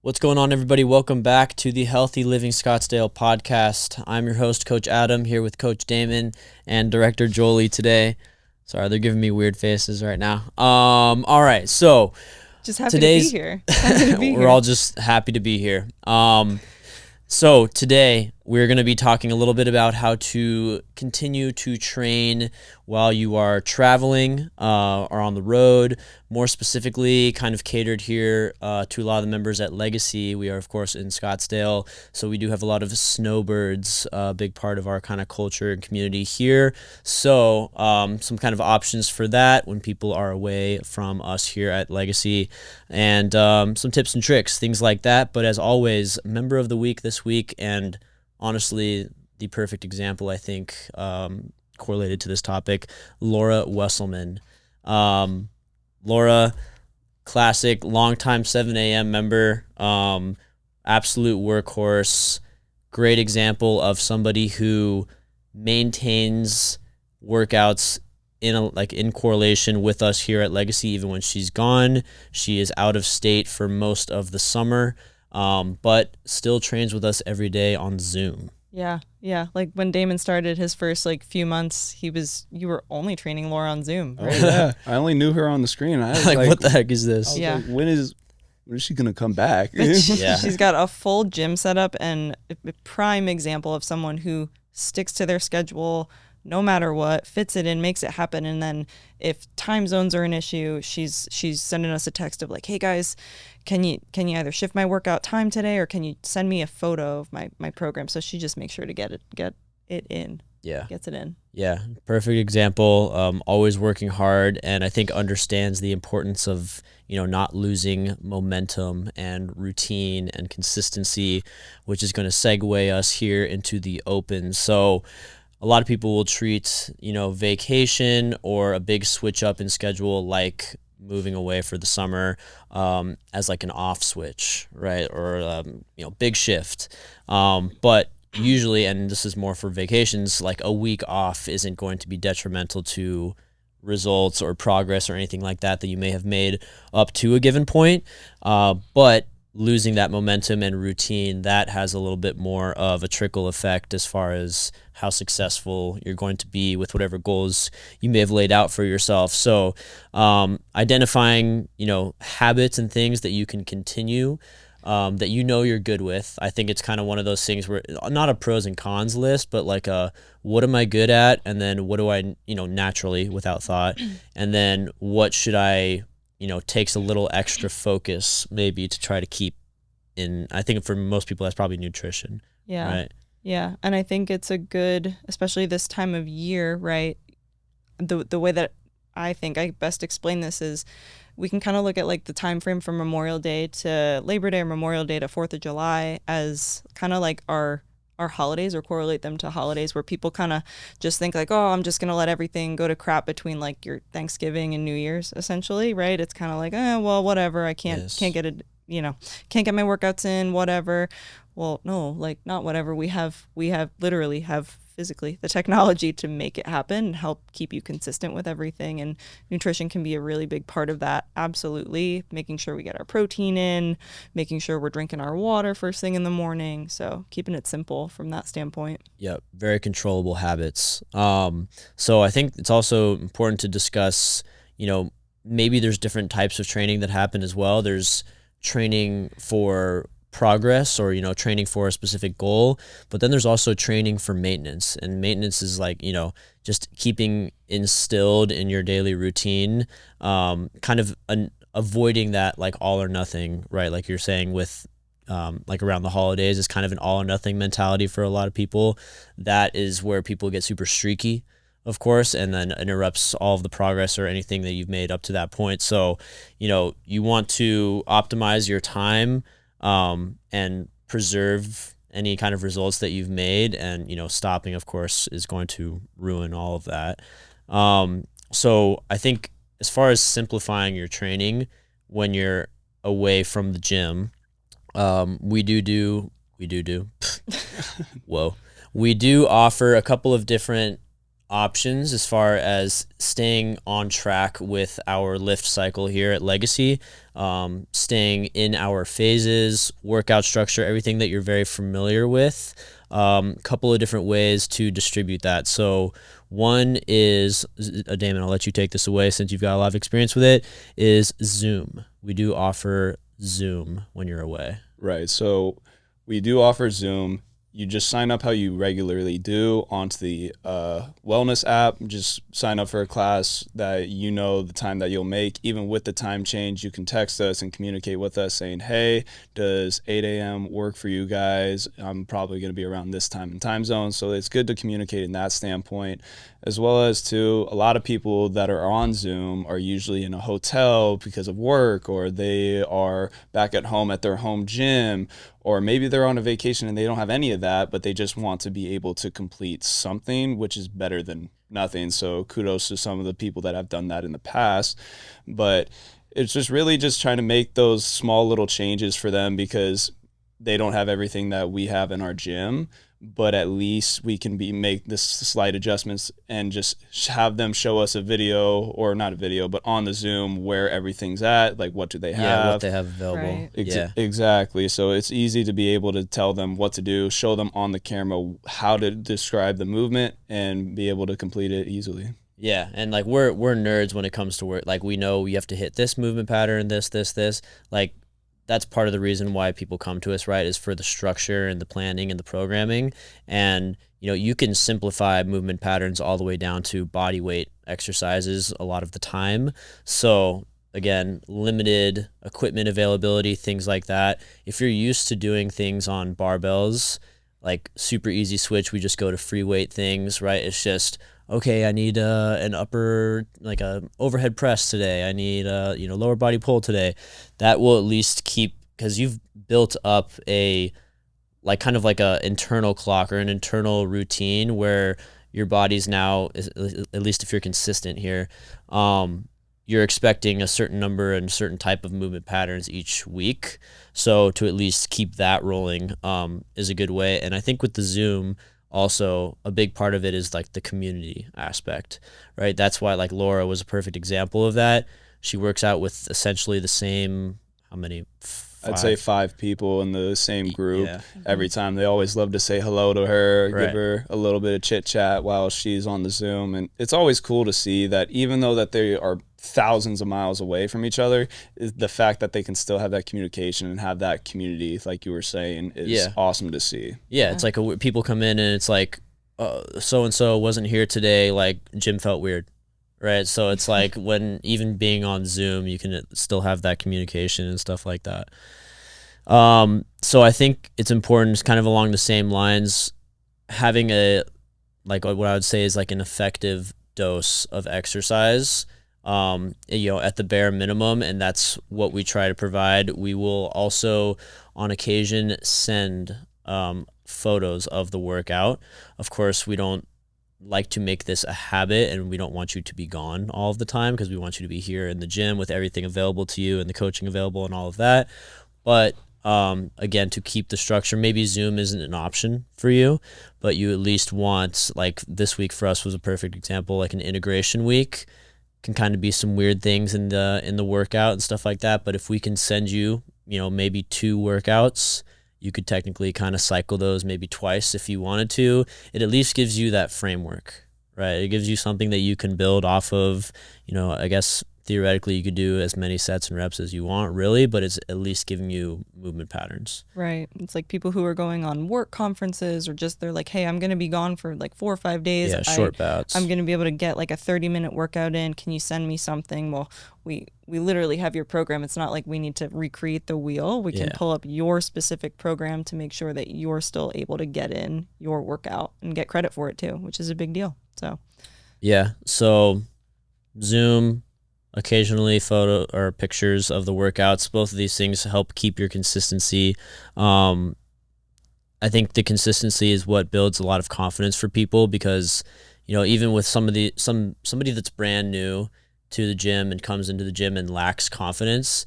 What's going on, everybody? Welcome back to the Healthy Living Scottsdale podcast. I'm your host, Coach Adam, here with Coach Damon and Director Jolie today. Sorry, they're giving me weird faces right now. All right, so just happy to be here. We're all just happy to be here. So today we're going to be talking a little bit about how to continue to train while you are traveling or on the road. More specifically, kind of catered here to a lot of the members at Legacy. We are, of course, in Scottsdale, so we do have a lot of snowbirds, a big part of our kind of culture and community here. So some kind of options for that when people are away from us here at Legacy, and some tips and tricks, things like that. But as always, member of the week this week, and honestly, the perfect example, I think, correlated to this topic, Laura Wesselman. Laura, classic, longtime 7 a.m. member, absolute workhorse, great example of somebody who maintains workouts in correlation with us here at Legacy, even when she's gone. She is out of state for most of the summer, but still trains with us every day on Zoom. Yeah. Like when Damon started his first few months, you were only training Laura on Zoom, right? Oh, yeah. I only knew her on the screen. I was like, what the heck is this? Like, when is she gonna come back? She's got a full gym setup and a prime example of someone who sticks to their schedule no matter what, fits it in, makes it happen. And then if time zones are an issue, she's sending us a text of like, hey guys, can you either shift my workout time today or can you send me a photo of my program? So she just makes sure to get it in. Yeah. Gets it in. Yeah. Perfect example. Always working hard, and I think understands the importance of, not losing momentum and routine and consistency, which is going to segue us here into the open. So a lot of people will treat, vacation or a big switch up in schedule like moving away for the summer as like an off switch, right? Or, big shift. But usually, and this is more for vacations, like a week off isn't going to be detrimental to results or progress or anything like that you may have made up to a given point. But losing that momentum and routine, that has a little bit more of a trickle effect as far as how successful you're going to be with whatever goals you may have laid out for yourself. So identifying, habits and things that you can continue, that you're good with. I think it's kind of one of those things where not a pros and cons list, but like what am I good at? And then what do I, naturally without thought? And then what should I takes a little extra focus maybe to try to keep in. I think for most people, that's probably nutrition. Yeah. Right. Yeah. And I think it's a good, especially this time of year, right? The way that I think I best explain this is we can kind of look at like the time frame from Memorial Day to Labor Day or Memorial Day to 4th of July as kind of like our holidays, or correlate them to holidays where people kind of just think like, oh, I'm just going to let everything go to crap between like your Thanksgiving and New Year's, essentially, right? It's kind of like, well, whatever. I can't get it, can't get my workouts in, whatever. Well, no, like not whatever. We literally have physically the technology to make it happen and help keep you consistent with everything. And nutrition can be a really big part of that. Absolutely. Making sure we get our protein in, making sure we're drinking our water first thing in the morning. So keeping it simple from that standpoint. Yep. Very controllable habits. So I think it's also important to discuss, maybe there's different types of training that happen as well. There's training for progress or training for a specific goal, but then there's also training for maintenance, and maintenance is like just keeping instilled in your daily routine, kind of avoiding that like all or nothing, right? Like you're saying with like around the holidays is kind of an all or nothing mentality for a lot of people. That is where people get super streaky, of course, and then interrupts all of the progress or anything that you've made up to that point. So you want to optimize your time and preserve any kind of results that you've made, and stopping, of course, is going to ruin all of that. So I think as far as simplifying your training when you're away from the gym, we do offer a couple of different options as far as staying on track with our lift cycle here at Legacy, staying in our phases, workout structure, everything that you're very familiar with. Couple of different ways to distribute that. So one is, Damon, I'll let you take this away since you've got a lot of experience with it, is Zoom. We do offer Zoom when you're away. Right. So we do offer Zoom. You just sign up how you regularly do onto the wellness app. Just sign up for a class that you know the time that you'll make. Even with the time change, you can text us and communicate with us saying, hey, does 8 a.m. work for you guys? I'm probably going to be around this time and time zone. So it's good to communicate in that standpoint, as well as to a lot of people that are on Zoom are usually in a hotel because of work, or they are back at home at their home gym, or maybe they're on a vacation and they don't have any of that, but they just want to be able to complete something, which is better than nothing. So kudos to some of the people that have done that in the past. But it's just really just trying to make those small little changes for them, because they don't have everything that we have in our gym, but at least we can make this slight adjustments and just have them show us a video, or not a video, but on the Zoom where everything's at, like what do they have? Yeah, what they have available. Right. Exactly. So it's easy to be able to tell them what to do, show them on the camera how to describe the movement, and be able to complete it easily. Yeah, and like we're nerds when it comes to work. Like we know you have to hit this movement pattern, this. Like that's part of the reason why people come to us, right, is for the structure and the planning and the programming. And, you know, you can simplify movement patterns all the way down to body weight exercises a lot of the time. So again, limited equipment availability, things like that. If you're used to doing things on barbells, like super easy switch, we just go to free weight things, right? It's just, okay, I need an upper, like a overhead press today. I need lower body pull today. That will at least keep, because you've built up a like kind of like a internal clock or an internal routine where your body's now, at least if you're consistent here, you're expecting a certain number and certain type of movement patterns each week. So to at least keep that rolling is a good way. And I think with the Zoom, also a big part of it is like the community aspect, right? That's why like Laura was a perfect example of that. She works out with essentially the same, how many? I'd say 5 people in the same group. Yeah. Every time they always love to say hello to her, Right. give her a little bit of chit chat while she's on the Zoom. And it's always cool to see that even though that they are thousands of miles away from each other, is the fact that they can still have that communication and have that community, like you were saying, is awesome to see. Yeah, it's like people come in and it's like, so-and-so wasn't here today, like Jim felt weird. Right, so it's like when even being on Zoom, you can still have that communication and stuff like that. So I think it's important, it's kind of along the same lines, having like what I would say is like an effective dose of exercise, at the bare minimum, and that's what we try to provide. We will also, on occasion, send photos of the workout. Of course, we don't like to make this a habit, and we don't want you to be gone all of the time, because we want you to be here in the gym with everything available to you and the coaching available and all of that. But again, to keep the structure, maybe Zoom isn't an option for you, but you at least want, like this week for us was a perfect example, like an integration week. Can kind of be some weird things in the workout and stuff like that, but if we can send you, maybe 2 workouts, you could technically kind of cycle those maybe twice if you wanted to. It at least gives you that framework, right? It gives you something that you can build off of. I guess theoretically you could do as many sets and reps as you want, really, but it's at least giving you movement patterns. Right. It's like people who are going on work conferences, or just they're like, hey, I'm going to be gone for like 4 or 5 days. Yeah, short bouts. I'm going to be able to get like a 30-minute workout in. Can you send me something? Well, we literally have your program. It's not like we need to recreate the wheel. We can pull up your specific program to make sure that you're still able to get in your workout and get credit for it too, which is a big deal. So yeah. So Zoom, occasionally photo or pictures of the workouts. Both of these things help keep your consistency. I think the consistency is what builds a lot of confidence for people, because even with somebody that's brand new to the gym and comes into the gym and lacks confidence,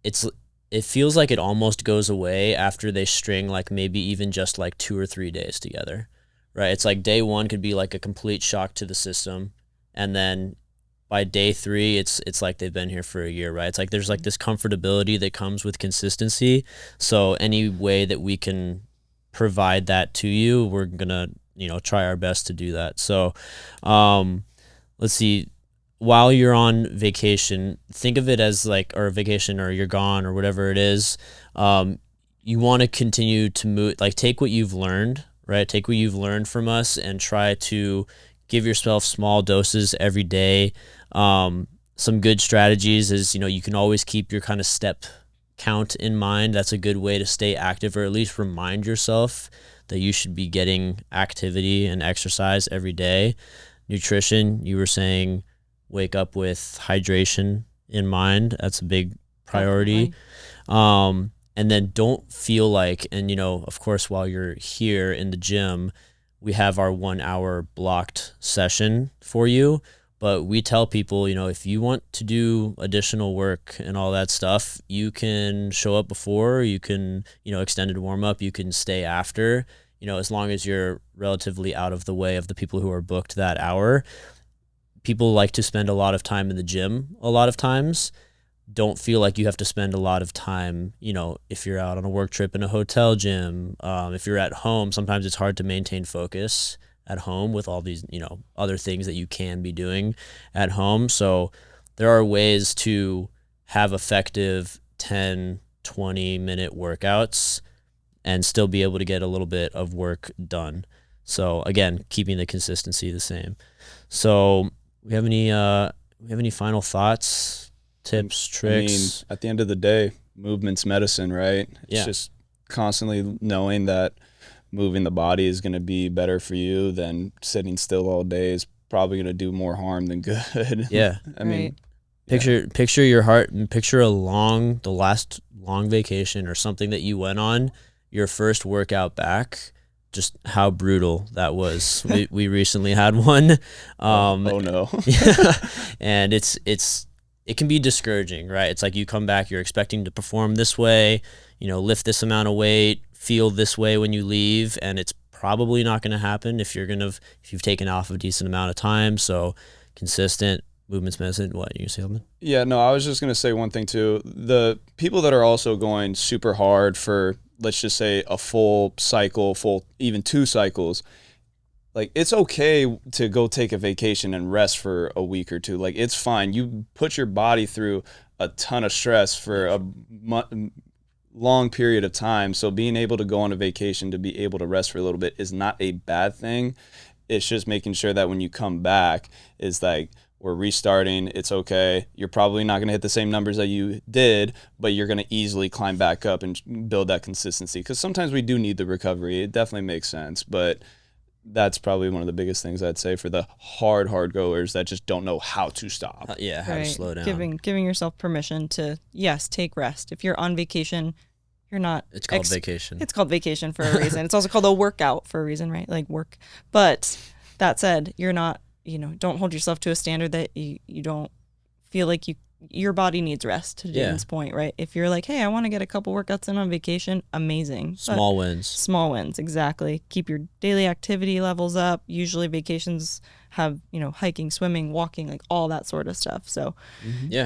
it feels like it almost goes away after they string like maybe even just like 2 or 3 days together, right? It's like day one could be like a complete shock to the system. And then by day 3, it's like they've been here for a year, right? It's like there's like this comfortability that comes with consistency. So any way that we can provide that to you, we're gonna, try our best to do that. So let's see, while you're on vacation, think of it as like, or vacation, or you're gone, or whatever it is. You want to continue to move, like take what you've learned, right? Take what you've learned from us and try to give yourself small doses every day. Some good strategies is, you can always keep your kind of step count in mind. That's a good way to stay active, or at least remind yourself that you should be getting activity and exercise every day. Nutrition, you were saying, wake up with hydration in mind. That's a big priority. And then don't feel like, and of course, while you're here in the gym, we have our 1 hour blocked session for you. But we tell people, if you want to do additional work and all that stuff, you can show up before, you can, extended warm up, you can stay after, as long as you're relatively out of the way of the people who are booked that hour. People like to spend a lot of time in the gym a lot of times. Don't feel like you have to spend a lot of time, if you're out on a work trip in a hotel gym, if you're at home, sometimes it's hard to maintain focus at home with all these, other things that you can be doing at home. So there are ways to have effective 10, 20-minute workouts and still be able to get a little bit of work done. So again, keeping the consistency the same. So we have any final thoughts, tips, tricks? At the end of the day, movement's medicine, right? It's just constantly knowing that moving the body is going to be better for you than sitting still all day is probably going to do more harm than good. Yeah. I mean, picture your heart and picture the last long vacation or something that you went on, your first workout back, just how brutal that was. We recently had one. Oh no. Yeah. And it can be discouraging, right? It's like you come back, you're expecting to perform this way, lift this amount of weight, feel this way when you leave, and it's probably not going to happen if you've taken off a decent amount of time. So consistent, movement's medicine. What you say, Damon? Yeah, no, I was just going to say one thing too. The people that are also going super hard for, let's just say, a full cycle, even 2 cycles, like it's okay to go take a vacation and rest for a week or 2. Like it's fine. You put your body through a ton of stress for a long period of time. So being able to go on a vacation to be able to rest for a little bit is not a bad thing. It's just making sure that when you come back, is like, we're restarting. It's okay. You're probably not going to hit the same numbers that you did, but you're going to easily climb back up and build that consistency. Because sometimes we do need the recovery. It definitely makes sense. But that's probably one of the biggest things I'd say for the hard goers that just don't know how to stop. How to slow down. Giving yourself permission to, yes, take rest. If you're on vacation, you're not. It's called vacation. It's called vacation for a reason. It's also called a workout for a reason, right? Like work. But that said, you're not, don't hold yourself to a standard that you don't feel like your body needs rest, to Damon's point, right? If you're like, hey, I want to get a couple workouts in on vacation, amazing. Small wins, exactly. Keep your daily activity levels up. Usually vacations have, hiking, swimming, walking, like all that sort of stuff. So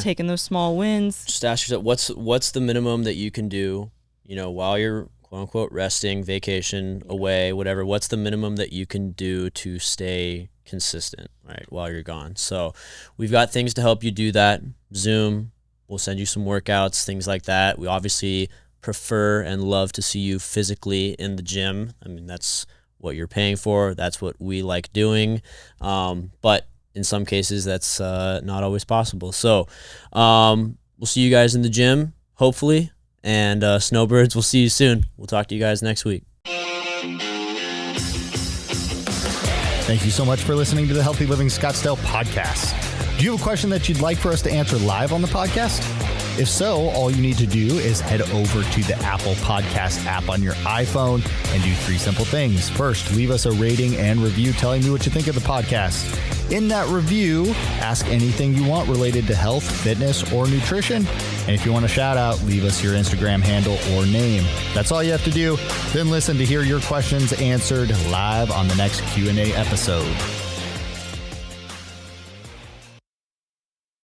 taking those small wins. Just ask yourself, what's the minimum that you can do, while you're quote unquote resting, vacation, away, whatever, what's the minimum that you can do to stay consistent, right, while you're gone? So we've got things to help you do that. Zoom, we'll send you some workouts, things like that. We obviously prefer and love to see you physically in the gym. I mean, that's what you're paying for. That's what we like doing. But in some cases, that's not always possible. So we'll see you guys in the gym, hopefully. And Snowbirds, we'll see you soon. We'll talk to you guys next week. Thank you so much for listening to the Healthy Living Scottsdale podcast. Do you have a question that you'd like for us to answer live on the podcast? If so, all you need to do is head over to the Apple Podcast app on your iPhone and do 3 simple things. First, leave us a rating and review telling me what you think of the podcast. In that review, ask anything you want related to health, fitness, or nutrition. And if you want a shout out, leave us your Instagram handle or name. That's all you have to do. Then listen to hear your questions answered live on the next Q&A episode.